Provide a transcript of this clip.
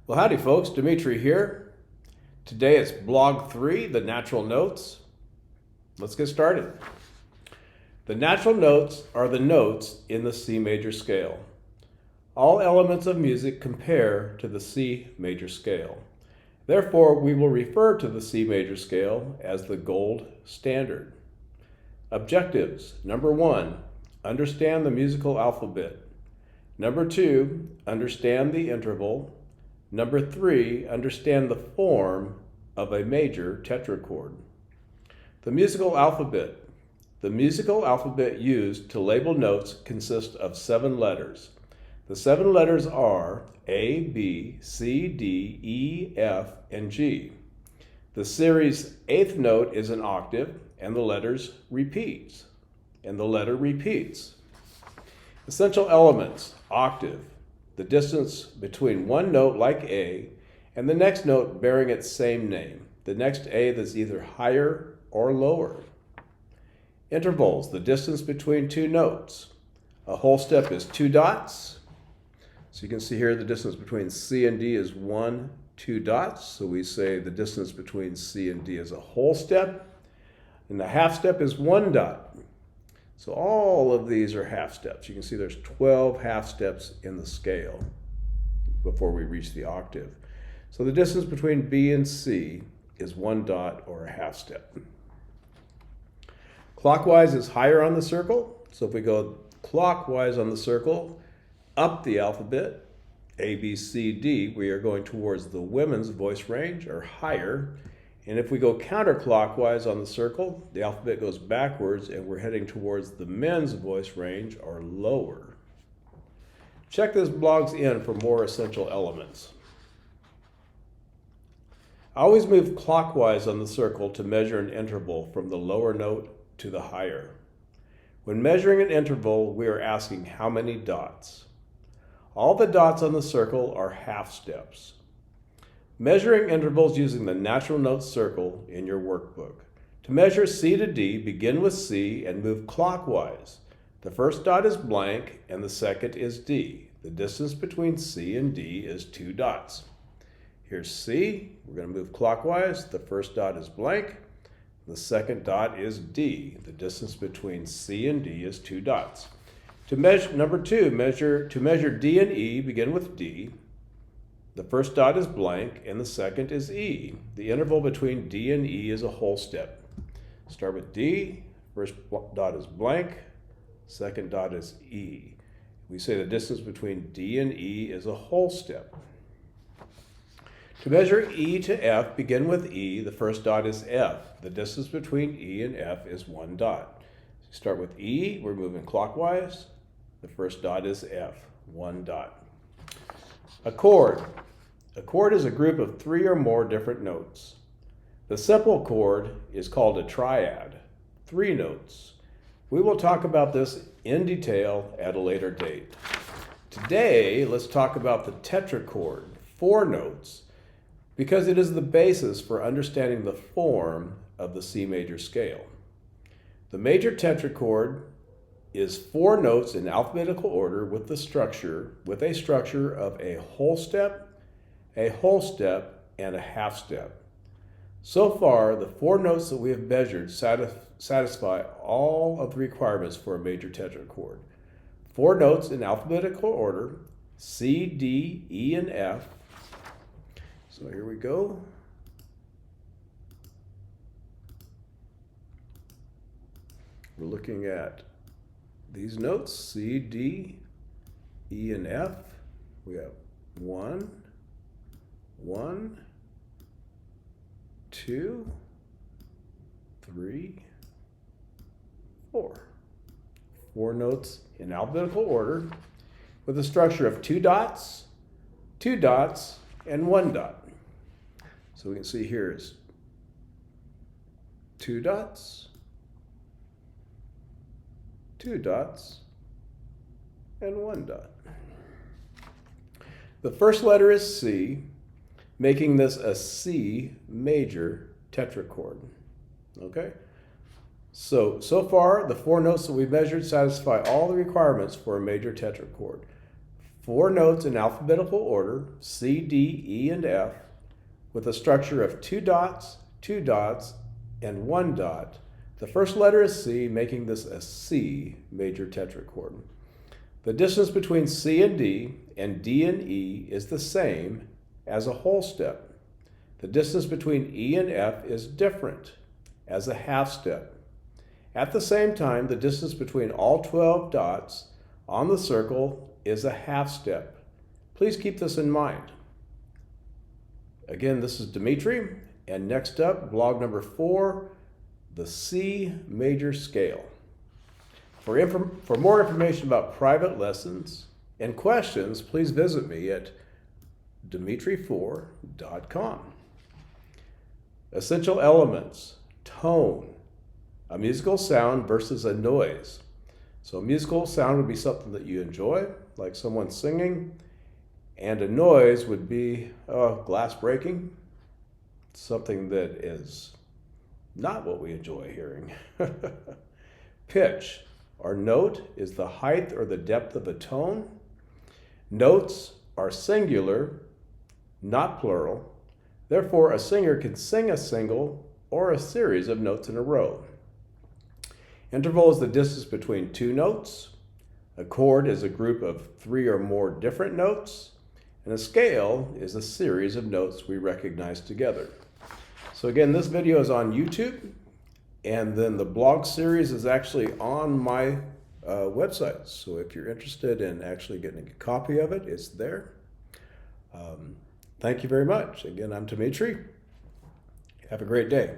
Well, howdy folks, Dimitri here. Today it's blog 3, the natural notes. Let's get started. The natural notes are the notes in the C major scale. All elements of music compare to the C major scale. Therefore, we will refer to the C major scale as the gold standard. Objectives. Number 1, understand the musical alphabet. Number 2, understand the interval. Number 3, understand the form of a major tetrachord. The musical alphabet. The musical alphabet used to label notes consists of 7 letters. The 7 letters are A, B, C, D, E, F, and G. The series' 8th note is an octave, and the letter repeats. Essential elements. Octave. The distance between one note like A and the next note bearing its same name. The next A that's either higher or lower. Intervals. The distance between 2 notes. A whole step is 2 dots. So you can see here the distance between C and D is 1, 2 dots. So we say the distance between C and D is a whole step. And the half step is 1 dot. So all of these are half steps. You can see there's 12 half steps in the scale before we reach the octave. So the distance between B and C is 1 dot or a half step. Clockwise is higher on the circle. So if we go clockwise on the circle, up the alphabet, A, B, C, D, we are going towards the women's voice range, or higher. And if we go counterclockwise on the circle, the alphabet goes backwards and we're heading towards the men's voice range, or lower. Check this blog's in for more essential elements. Always move clockwise on the circle to measure an interval from the lower note to the higher. When measuring an interval, we are asking how many dots. All the dots on the circle are half steps. Measuring intervals using the natural notes circle in your workbook. To measure C to D, begin with C and move clockwise. The first dot is blank and the second is D. The distance between C and D is 2 dots. Here's C. We're going to move clockwise. The first dot is blank. The second dot is D. The distance between C and D is 2 dots. To measure, number 2, to measure D and E, begin with D. The first dot is blank and the second is E. The interval between D and E is a whole step. Start with D, first dot is blank, second dot is E. We say the distance between D and E is a whole step. To measure E to F, begin with E. The first dot is F. The distance between E and F is 1 dot. Start with E, we're moving clockwise. The first dot is F, 1 dot. A chord. A chord is a group of 3 or more different notes. The simple chord is called a triad, 3 notes. We will talk about this in detail at a later date. Today, let's talk about the tetra-chord, 4 notes, because it is the basis for understanding the form of the C major scale. The major tetrachord is 4 notes in alphabetical order with a structure of a whole step, and a half step. So far, the 4 notes that we have measured satisfy all of the requirements for a major tetrachord. 4 notes in alphabetical order, C, D, E, and F. So here we go. We're looking at these notes, C, D, E, and F. We have 1, 2, 3, 4. 4 notes in alphabetical order with a structure of 2 dots, 2 dots, and 1 dot. So we can see here is 2 dots, 2 dots, and 1 dot. The first letter is C, making this a C major tetrachord. Okay? So far, the 4 notes that we measured satisfy all the requirements for a major tetrachord. 4 notes in alphabetical order, C, D, E, and F, with a structure of 2 dots, 2 dots, and 1 dot. The first letter is C, making this a C major tetrachord. The distance between C and D and E is the same as a whole step. The distance between E and F is different as a half step. At the same time, the distance between all 12 dots on the circle is a half step. Please keep this in mind. Again, this is Dimitri, and next up, blog number 4, the C major scale. For more information about private lessons and questions, please visit me at dimitri4.com. Essential elements: tone, a musical sound versus a noise. So a musical sound would be something that you enjoy, like someone singing, and a noise would be glass breaking, something that is not what we enjoy hearing. Pitch, or note, is the height or the depth of a tone. Notes are singular, not plural. Therefore, a singer can sing a single or a series of notes in a row. Interval is the distance between 2 notes. A chord is a group of 3 or more different notes. And a scale is a series of notes we recognize together. So again, this video is on YouTube, and then the blog series is actually on my website. So if you're interested in actually getting a copy of it, it's there. Thank you very much. Again, I'm Dimitri. Have a great day.